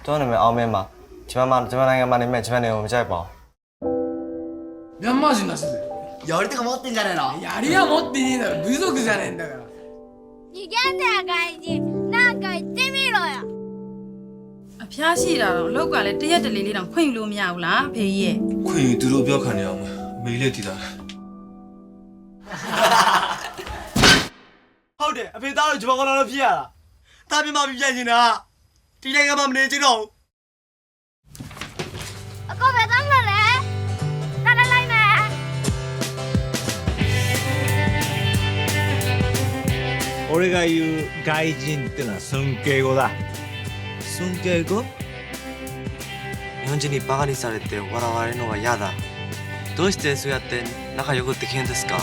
ကျွန်တော်နာမည်အောင်မင်းပါဂျပန်နိုင်ငံမှာနေမဲ့ဂျပန်နိုင်ငံကိုမကြိုက်ပါミャンマー人だしやりとか持ってんじゃねえのやりは持ってねえだろ部族じゃねえんだから逃げんだよ外人なんか言ってみろよအဖျားရှိတာတော့အလောက်ကလည်းတရက်တလေလေးတောင်ခွင့်ယူလို့မရဘူးလားဖေကြီးရဲ့ခွင့်ယူသူတို့ပြောခံနေအောင်အမေလေးတည်တာ ဟုတ်တယ်အဖေသားတို့ဂျပန်ကောင်တော်ဖြစ်ရတာတာပြမပြပြနေတာဒီနိုင်ငံမှာမနေချင်တော့ဘူး အကောပဲသားမလဲနားလိုက်မယ် 俺が言う外人ってのは尊敬語だ尊敬語日本人にバカにされて笑われるのが嫌だどうしてそうやって仲良くできるんですか